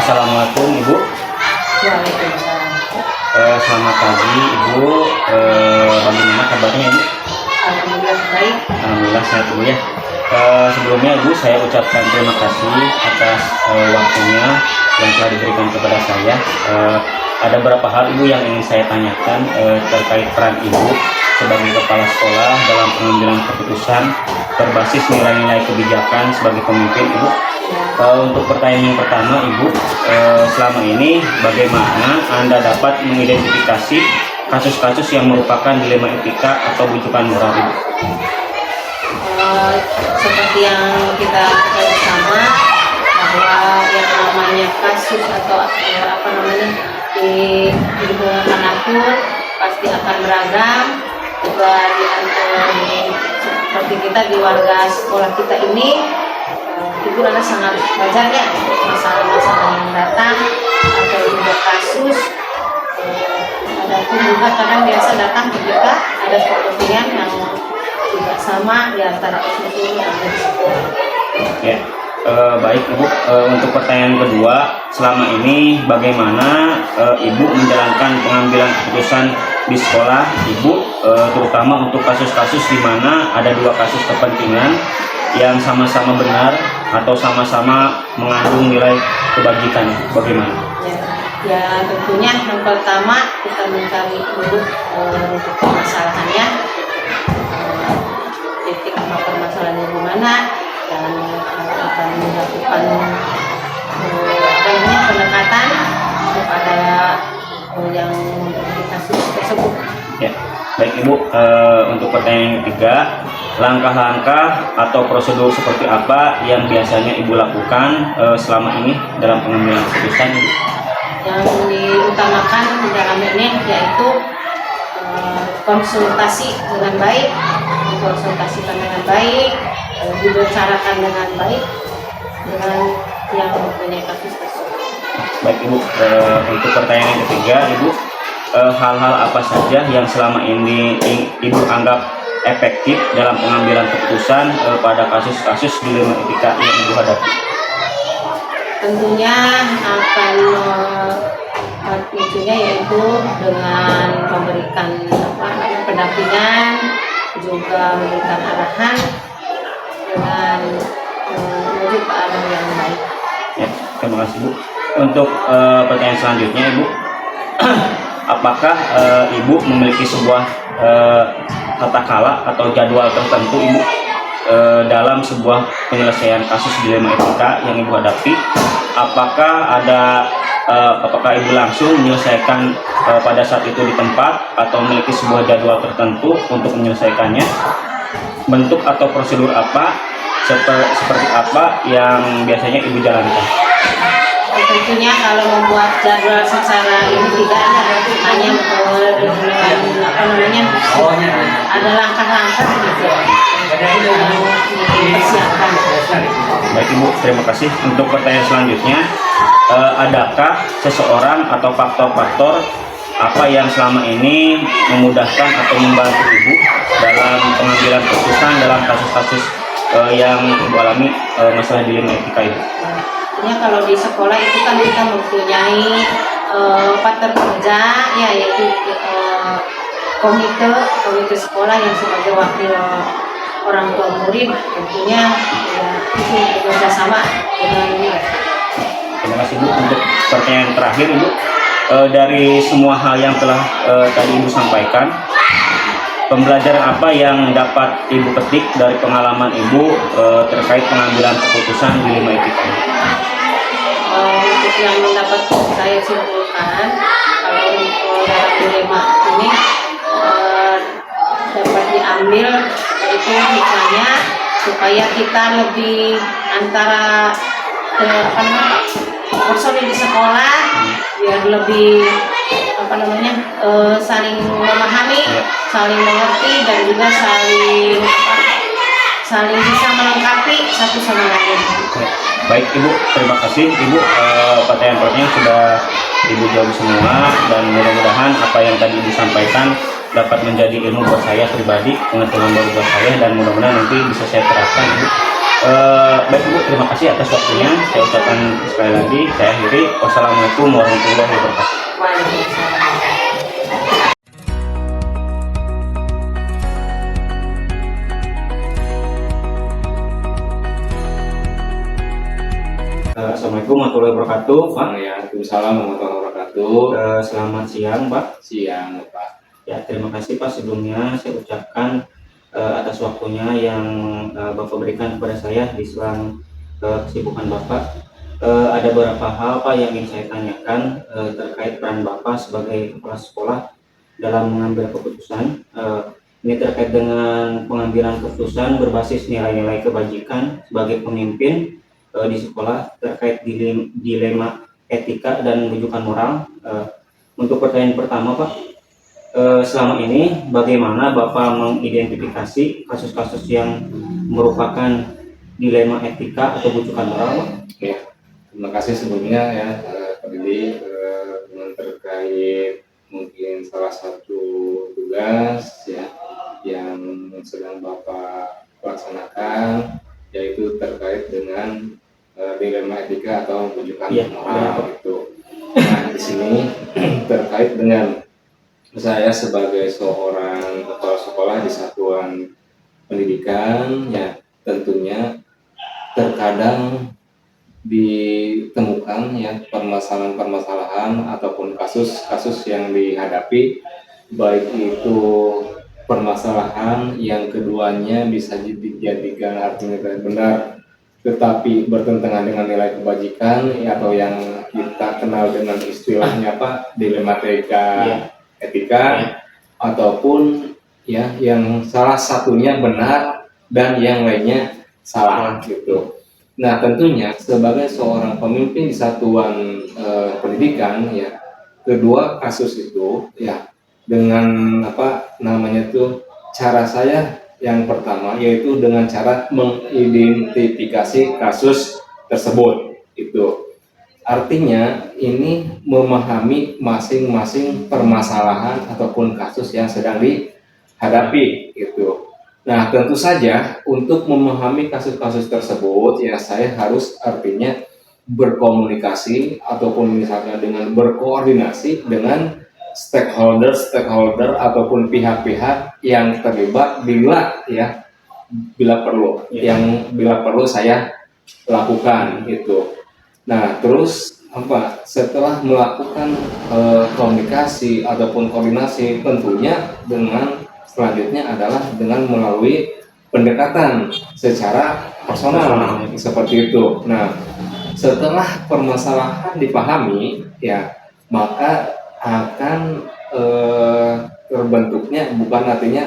Assalamualaikum Ibu. Waalaikumsalam. Selamat pagi Ibu. Bagaimana kabarnya Ibu? Alhamdulillah baik. Alhamdulillah sehat Ibu ya. Sebelumnya Ibu, saya ucapkan terima kasih atas waktunya yang telah diberikan kepada saya. Ada beberapa hal Ibu yang ingin saya tanyakan terkait peran Ibu sebagai kepala sekolah dalam pengambilan keputusan berbasis nilai-nilai kebijakan sebagai pemimpin Ibu. Untuk pertanyaan yang pertama Ibu, selama ini bagaimana Anda dapat mengidentifikasi kasus-kasus yang merupakan dilema etika atau bujukan moral Ibu? Seperti yang kita ketahui bersama bahwa yang namanya kasus atau di lingkungan manapun pasti akan beragam. Juga seperti kita di warga sekolah kita ini, itu adalah sangat wajar ya masalah-masalah yang datang atau juga kasus. Adapun juga kadang biasa datang ketika ada kepentingan yang tidak sama di antara etnis yang ada di sekolah. Ya, baik Ibu. Untuk pertanyaan kedua, selama ini bagaimana Ibu menjalankan pengambilan keputusan di sekolah Ibu, terutama untuk kasus-kasus di mana ada dua kasus kepentingan yang sama-sama benar atau sama-sama mengandung nilai kebajikan, bagaimana? Ya tentunya yang pertama kita mencari dulu untuk permasalahannya, titik permasalahannya di mana, dan akan melakukan pendekatan kepada yang memiliki kasus tersebut. Ya, baik Ibu. Untuk pertanyaan yang ketiga, langkah-langkah atau prosedur seperti apa yang biasanya Ibu lakukan selama ini dalam pengambilan keputusan? Yang diutamakan di dalam ini yaitu konsultasi dengan baik, dikonsultasikan dengan baik, dibicarakan dengan baik dengan yang mempunyai kasus tersebut. Baik Ibu, untuk pertanyaan yang ketiga Ibu, hal-hal apa saja yang selama ini Ibu anggap efektif dalam pengambilan keputusan pada kasus-kasus dilema etika yang Ibu hadapi? Tentunya akan intinya yaitu dengan memberikan pendampingan, juga memberikan arahan dengan menuju ke arah yang baik. Ya, terima kasih Bu. Untuk pertanyaan selanjutnya Ibu, apakah Ibu memiliki sebuah tata kala atau jadwal tertentu Ibu dalam sebuah penyelesaian kasus dilema etika yang Ibu hadapi? Apakah Ibu langsung menyelesaikan pada saat itu di tempat atau memiliki sebuah jadwal tertentu untuk menyelesaikannya? Bentuk atau prosedur apa seperti apa yang biasanya Ibu jalankan? Tentunya kalau membuat jadwal secara ini tidak hanya ada langkah-langkah gitu yang dipersiapkan. Baik Ibu, terima kasih. Untuk pertanyaan selanjutnya, adakah seseorang atau faktor-faktor apa yang selama ini memudahkan atau membantu Ibu dalam pengambilan keputusan dalam kasus-kasus yang Ibu alami masalah dilema etika Ibu? Ya, kalau di sekolah itu kan kita mempunyai partner kerja ya, yaitu komite sekolah yang sebagai wakil orang tua murid, tentunya ya, itu bekerja sama dengan ini. Terima kasih Bu. Untuk pertanyaan terakhir Ibu, dari semua hal yang telah tadi Ibu sampaikan, pembelajaran apa yang dapat Ibu petik dari pengalaman Ibu terkait pengambilan keputusan dilema etika? Untuk yang dapat saya simpulkan, kalau dalam dilema ini dapat diambil yaitu misalnya supaya kita lebih antara personil di sekolah biar lebih saling memahami, saling mengerti, dan juga saling bisa melengkapi satu sama lain. Baik Ibu, terima kasih Ibu. Pertanyaan-pertanyaan sudah Ibu jawab semua, dan mudah-mudahan apa yang tadi disampaikan dapat menjadi ilmu buat saya pribadi, pengetahuan baru buat saya, dan mudah-mudahan nanti bisa saya terapkan Ibu. Baik Ibu, terima kasih atas waktunya. Saya ucapkan sekali lagi, saya akhiri. Wassalamualaikum warahmatullahi wabarakatuh. Waalaikumsalam. Assalamualaikum warahmatullahi wabarakatuh, Pak. Waalaikumsalam warahmatullahi wabarakatuh. Selamat siang, Pak. Siang, Pak. Ya, terima kasih Pak. Sebelumnya saya ucapkan atas waktunya yang Bapak berikan kepada saya di selang kesibukan Bapak. Ada beberapa hal Pak yang ingin saya tanyakan terkait peran Bapak sebagai kepala sekolah dalam mengambil keputusan. Ini terkait dengan pengambilan keputusan berbasis nilai-nilai kebajikan sebagai pemimpin di sekolah terkait dilema etika dan rujukan moral. Untuk pertanyaan pertama Pak, selama ini bagaimana Bapak mengidentifikasi kasus-kasus yang merupakan dilema etika atau rujukan moral, Pak? Ya, terima kasih sebelumnya ya Pak Didi dengan terkait mungkin salah satu tugas ya yang sedang Bapak laksanakan, yaitu terkait dengan dilema etika atau rujukan Iya, moral itu. Nah, di sini terkait dengan saya sebagai seorang kepala sekolah di satuan pendidikan, ya tentunya terkadang ditemukan ya permasalahan-permasalahan ataupun kasus-kasus yang dihadapi, baik itu permasalahan yang keduanya bisa dijadikan artinya benar tetapi bertentangan dengan nilai kebajikan ya, atau yang kita kenal dengan istilahnya apa, dilematika etika, ataupun ya yang salah satunya benar dan yang lainnya salah gitu. Nah, tentunya sebagai seorang pemimpin di satuan pendidikan ya, kedua kasus itu ya dengan apa namanya tuh, cara saya yang pertama yaitu dengan cara mengidentifikasi kasus tersebut. Itu artinya ini memahami masing-masing permasalahan ataupun kasus yang sedang dihadapi gitu. Nah, tentu saja untuk memahami kasus-kasus tersebut ya saya harus artinya berkomunikasi ataupun misalnya dengan berkoordinasi dengan stakeholder ataupun pihak-pihak yang terlibat bila perlu, yang bila perlu saya lakukan gitu. Nah, terus apa? Setelah melakukan komunikasi ataupun koordinasi, tentunya dengan selanjutnya adalah dengan melalui pendekatan secara personal seperti itu. Nah, setelah permasalahan dipahami, ya maka akan terbentuknya, bukan artinya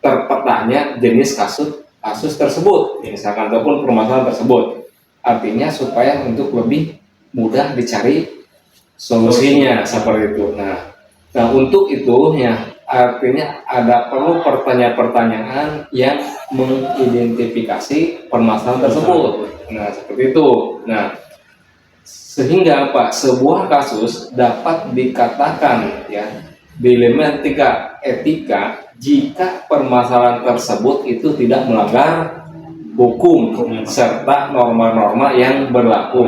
terpetanya jenis kasus tersebut, misalkan ataupun permasalahan tersebut. Artinya supaya untuk lebih mudah dicari solusinya seperti itu. Nah untuk itu ya artinya ada perlu pertanyaan-pertanyaan yang mengidentifikasi permasalahan tersebut. Nah seperti itu. Nah sehingga apa, sebuah kasus dapat dikatakan ya dilematika etika jika permasalahan tersebut itu tidak melanggar hukum serta norma-norma yang berlaku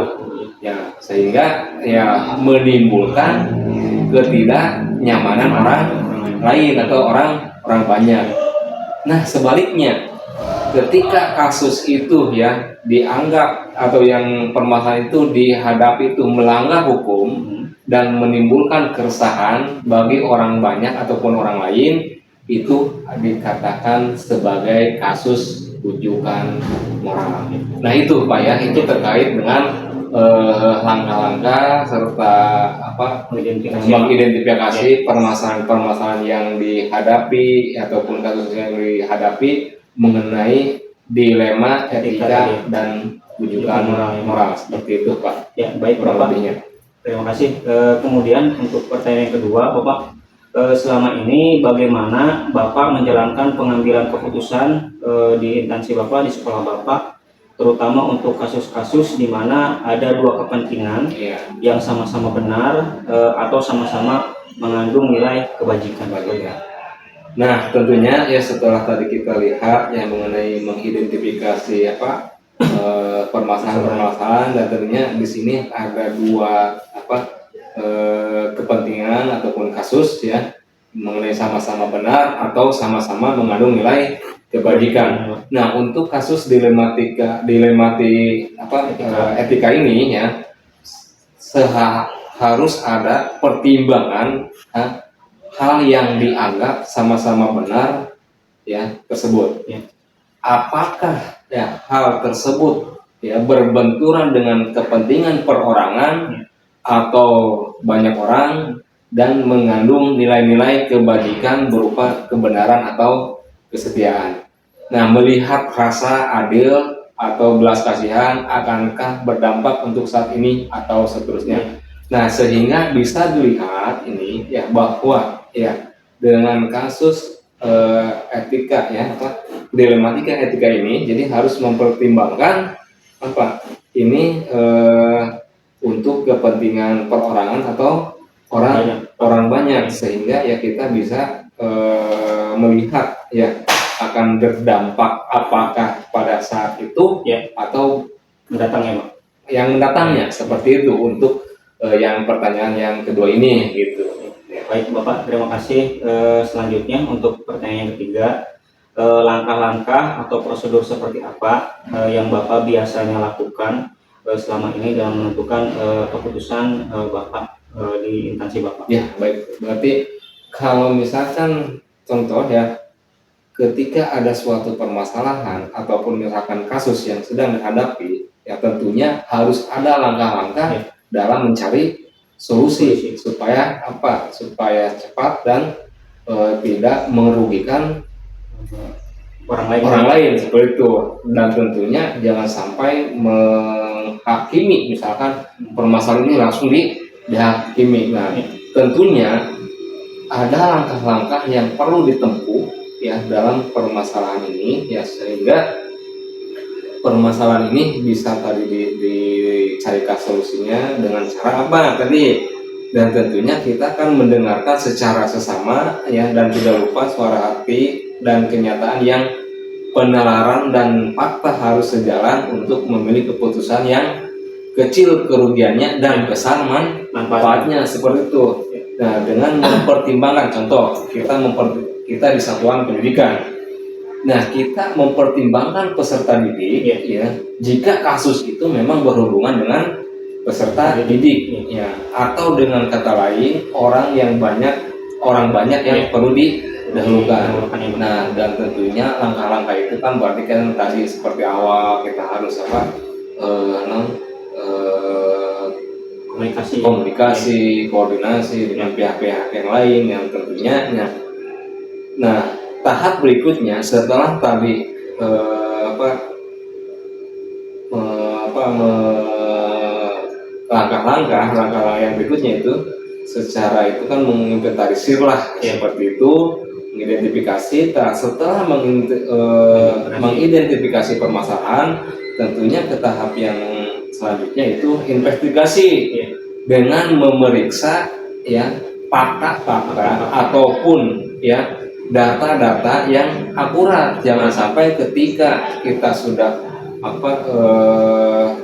ya, sehingga ya menimbulkan ketidaknyamanan orang lain atau orang banyak. Nah sebaliknya, ketika kasus itu ya dianggap atau yang permasalahan itu dihadapi itu melanggar hukum dan menimbulkan keresahan bagi orang banyak ataupun orang lain, itu dikatakan sebagai kasus rujukan moral. Nah itu Pak ya, itu terkait dengan langkah-langkah serta apa mengidentifikasi permasalahan-permasalahan yang dihadapi ataupun kasus yang dihadapi mengenai dilema etika dan rujukan moral seperti itu Pak. Ya baik Bapak. Terima kasih. Kemudian untuk pertanyaan yang kedua, Bapak, selama ini bagaimana Bapak menjalankan pengambilan keputusan di instansi Bapak, di sekolah Bapak, terutama untuk kasus-kasus di mana ada dua kepentingan yang sama-sama benar atau sama-sama mengandung nilai kebajikan. Nah tentunya ya setelah tadi kita lihat yang mengenai mengidentifikasi apa permasalahan-permasalahan, dan tentunya di sini ada dua kepentingan ataupun kasus ya, mengenai sama-sama benar atau sama-sama mengandung nilai kebajikan. Nah, untuk kasus etika ini ya, harus ada pertimbangan hal yang dianggap sama-sama benar ya tersebut. Ya. Apakah ya hal tersebut ya berbenturan dengan kepentingan perorangan atau banyak orang dan mengandung nilai-nilai kebajikan berupa kebenaran atau kesetiaan. Nah, melihat rasa adil atau belas kasihan akankah berdampak untuk saat ini atau seterusnya. Nah, sehingga bisa dilihat ini ya bahwa ya dengan kasus etika ya dilematika etika ini, jadi harus mempertimbangkan ini untuk kepentingan perorangan atau orang banyak, sehingga ya kita bisa melihat ya akan berdampak apakah pada saat itu ya atau mendatangnya, Pak. Yang mendatangnya, seperti itu untuk yang pertanyaan yang kedua ini gitu. Baik Bapak, terima kasih. Selanjutnya untuk pertanyaan yang ketiga, langkah-langkah atau prosedur seperti apa yang Bapak biasanya lakukan selama ini dalam menentukan keputusan Bapak di instansi Bapak? Ya, baik. Berarti kalau misalkan contoh ya, ketika ada suatu permasalahan ataupun misalkan kasus yang sedang dihadapi, ya tentunya harus ada langkah-langkah dalam mencari solusi supaya supaya cepat dan tidak merugikan orang lain seperti itu. Dan tentunya jangan sampai menghakimi, misalkan permasalahan ini langsung dihakimi. Nah, tentunya ada langkah-langkah yang perlu ditempuh ya dalam permasalahan ini ya, sehingga permasalahan ini bisa tadi dicarikan solusinya dengan cara apa tadi. Dan tentunya kita akan mendengarkan secara sesama ya, dan tidak lupa suara hati dan kenyataan yang penalaran dan fakta harus sejalan untuk memilih keputusan yang kecil kerugiannya dan besar manfaatnya seperti itu. Nah, dengan mempertimbangkan, contoh kita di satuan pendidikan. Nah, kita mempertimbangkan peserta didik ya, jika kasus itu memang berhubungan dengan peserta didik ya, atau dengan kata lain orang banyak yang perlu didahulukan. Nah, dan tentunya langkah-langkah itu kan berarti kan tadi seperti awal kita harus komunikasi, koordinasi dengan pihak-pihak yang lain yang tentunya. Nah, tahap berikutnya setelah tadi langkah-langkah yang berikutnya itu secara itu kan menginventarisir lah seperti itu, mengidentifikasi. Setelah mengidentifikasi permasalahan, tentunya ke tahap yang selanjutnya itu investigasi dengan memeriksa ya fakta-fakta ataupun ya data-data yang akurat. Jangan sampai ketika kita sudah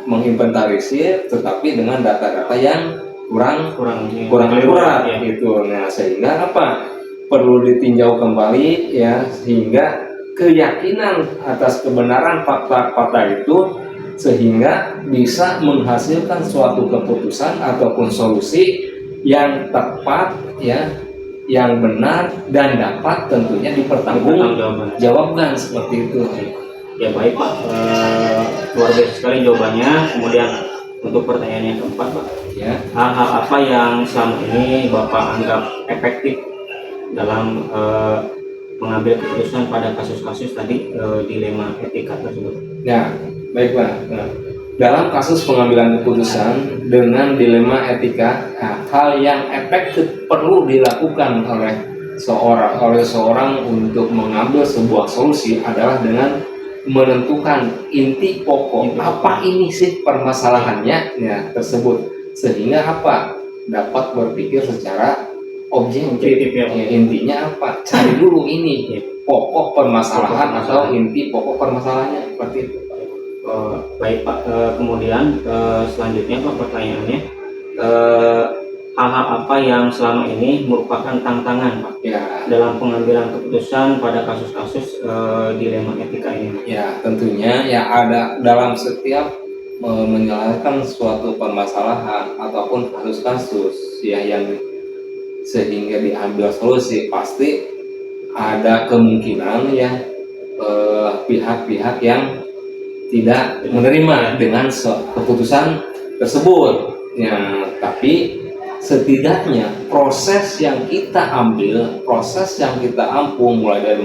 menginventarisir tetapi dengan data-data yang kurang akurat gitu. Nah, sehingga perlu ditinjau kembali ya, sehingga keyakinan atas kebenaran fakta-fakta itu sehingga bisa menghasilkan suatu keputusan ataupun solusi yang tepat ya, yang benar dan dapat tentunya dipertanggungjawabkan seperti itu. Ya baik Pak, luar biasa sekali jawabannya. Kemudian untuk pertanyaan yang keempat Pak, ya, hal-hal apa yang selama ini Bapak anggap efektif dalam mengambil keputusan pada kasus-kasus tadi dilema etika tersebut? Ya, baiklah. Nah, dalam kasus pengambilan keputusan dengan dilema etika, hal yang efektif perlu dilakukan oleh seorang untuk mengambil sebuah solusi adalah dengan menentukan inti pokok apa ini sih permasalahannya ya tersebut, sehingga dapat berpikir secara objektif ya, intinya cari dulu ini pokok permasalahan atau inti pokok permasalahannya seperti itu. Baik Pak. Kemudian selanjutnya Pak, pertanyaannya, eh, hal-hal apa yang selama ini merupakan tantangan Pak Ya, dalam pengambilan keputusan pada kasus-kasus dilema etika ini Pak? ya tentunya ya ada dalam setiap menyelesaikan suatu permasalahan ataupun kasus-kasus ya yang sehingga diambil solusi, pasti ada kemungkinan ya pihak-pihak yang tidak menerima dengan keputusan tersebut. Ya, tapi setidaknya proses yang kita ambil, proses yang kita ampuh, mulai dari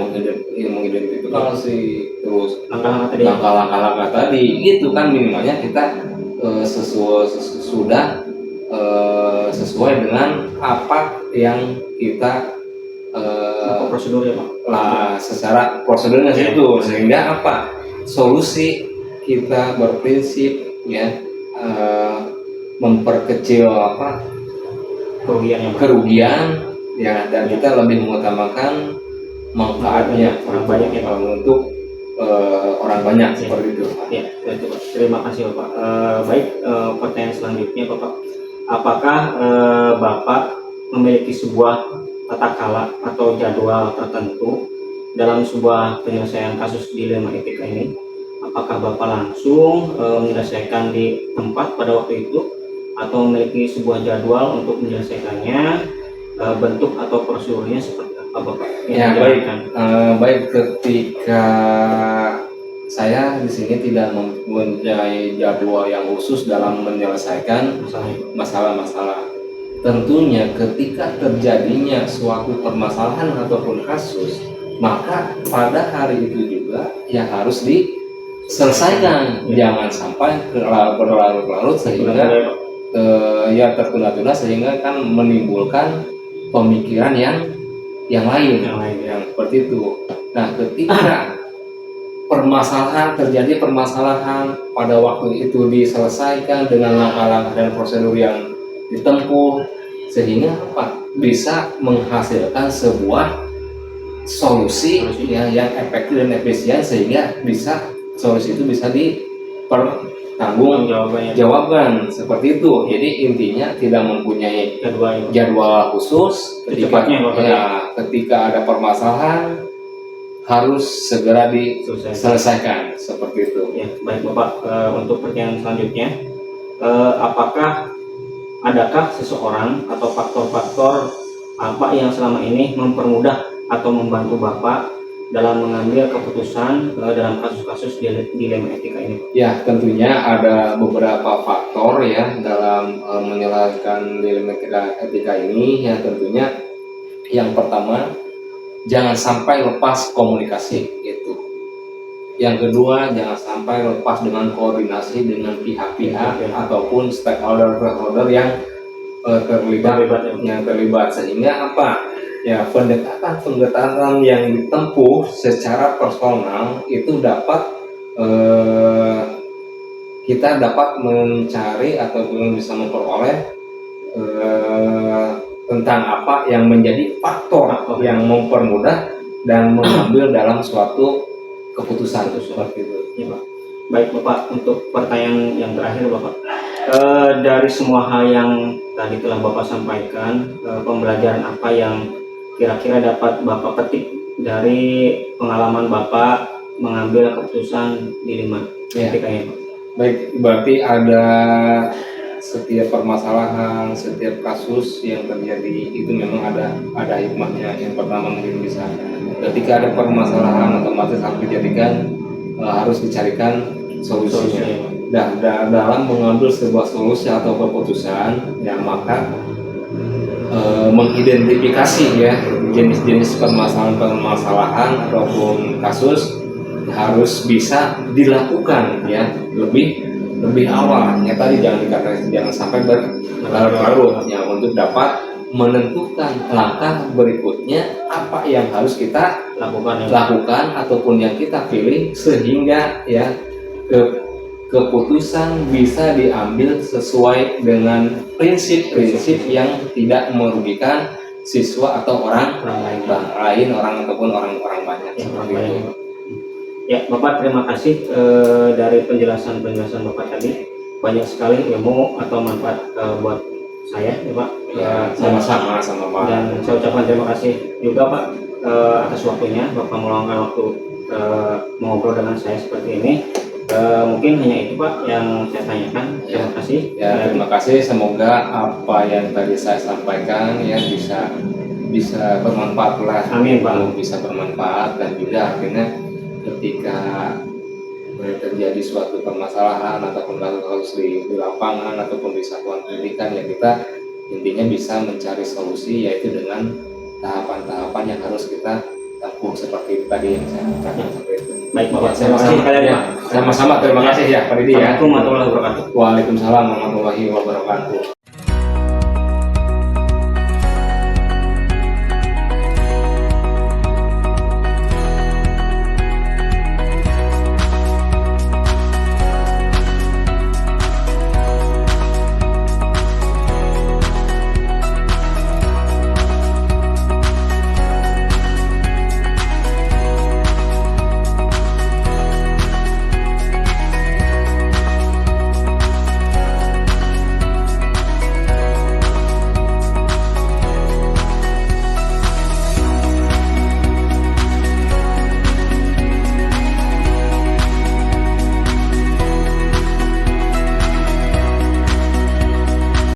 mengidentifikasi, terus langkah-langkah tadi, itu kan minimalnya kita sesuai dengan apa yang kita Prosedur ya Pak? lah secara prosedurnya itu, sehingga apa solusi kita berprinsip ya memperkecil apa kerugian ya, dan kita lebih mengutamakan manfaatnya orang banyak ya Pak. untuk orang banyak seperti itu. Ya, itu Pak. Terima kasih Bapak. Baik, pertanyaan selanjutnya Bapak, apakah Bapak memiliki sebuah tata kala atau jadwal tertentu dalam sebuah penyelesaian kasus dilema etika ini? Apakah Bapak langsung menyelesaikan di tempat pada waktu itu, atau memiliki sebuah jadwal untuk menyelesaikannya? Bentuk atau prosedurnya seperti apa Bapak? Ya, baik, ketika saya di sini tidak mempunyai jadwal yang khusus dalam menyelesaikan masalah-masalah. Tentunya ketika terjadinya suatu permasalahan ataupun kasus, maka pada hari itu juga ya harus diselesaikan. Jangan sampai berlarut-larut sehingga ya tertunda-tunda, sehingga kan menimbulkan pemikiran yang lain yang seperti itu. Nah, ketika terjadi permasalahan pada waktu itu diselesaikan dengan langkah-langkah dan prosedur yang ditempuh, sehingga apa bisa menghasilkan sebuah solusi yang efektif dan efisien, sehingga solusi itu bisa jawabkan seperti itu. Jadi intinya tidak mempunyai jadwal khusus. Ketika ada permasalahan harus segera diselesaikan seperti itu. Ya, baik Bapak. Untuk pertanyaan selanjutnya, adakah seseorang atau faktor-faktor apa yang selama ini mempermudah atau membantu Bapak dalam mengambil keputusan dalam kasus-kasus dilema etika ini? Ya, tentunya ada beberapa faktor ya dalam menyelesaikan dilema etika ini. Ya, tentunya yang pertama, jangan sampai lepas komunikasi itu. Yang kedua, jangan sampai lepas dengan koordinasi dengan pihak-pihak ataupun stakeholder yang terlibat, sehingga apa ya pendekatan yang ditempuh secara personal itu dapat kita dapat mencari ataupun bisa memperoleh tentang apa yang menjadi faktor yang mempermudah dan mengambil dalam suatu keputusan seperti itu. Ya, Pak. Baik Bapak, untuk pertanyaan yang terakhir Bapak, dari semua hal yang tadi telah Bapak sampaikan, pembelajaran apa yang kira-kira dapat Bapak petik dari pengalaman Bapak mengambil keputusan dilema etika ini? Baik, berarti ada setiap permasalahan, setiap kasus yang terjadi itu memang ada hikmahnya. Yang pertama mungkin bisa ketika ada permasalahan otomatis harus dijadikan harus dicarikan solusinya. Dan dalam mengambil sebuah solusi atau keputusan, ya maka mengidentifikasi ya jenis-jenis permasalahan ataupun kasus harus bisa dilakukan ya lebih awal. Ya tadi jangan sampai berlarut-larut ya, untuk dapat menentukan langkah berikutnya apa yang harus kita lakukan ataupun yang kita pilih, sehingga ya keputusan bisa diambil sesuai dengan prinsip-prinsip yang tidak merugikan siswa atau orang lain ataupun orang banyak seperti itu. Ya, Bapak terima kasih dari penjelasan Bapak tadi. Banyak sekali ilmu atau manfaat buat saya, ya Pak. Sama-sama Pak. Dan saya ucapkan terima kasih juga Pak atas waktunya. Bapak meluangkan waktu mengobrol dengan saya seperti ini. Mungkin hanya itu Pak yang saya tanyakan. Terima kasih. Ya, terima kasih. Semoga apa yang tadi saya sampaikan ya bisa bermanfaat lah. Amin, Pak. Bisa bermanfaat, dan juga akhirnya ketika terjadi suatu permasalahan ataupun kasus di lapangan ataupun di satuan pendidikan, ya kita intinya bisa mencari solusi, yaitu dengan tahapan-tahapan yang harus kita tempuh seperti tadi yang saya katakan seperti itu. Baik Bapak, Sama-sama. terima kasih kalian Ya, Pak. sama-sama terima kasih ya Pak Didi ya. Assalamualaikum warahmatullahi wabarakatuh. Waalaikumsalam warahmatullahi wabarakatuh.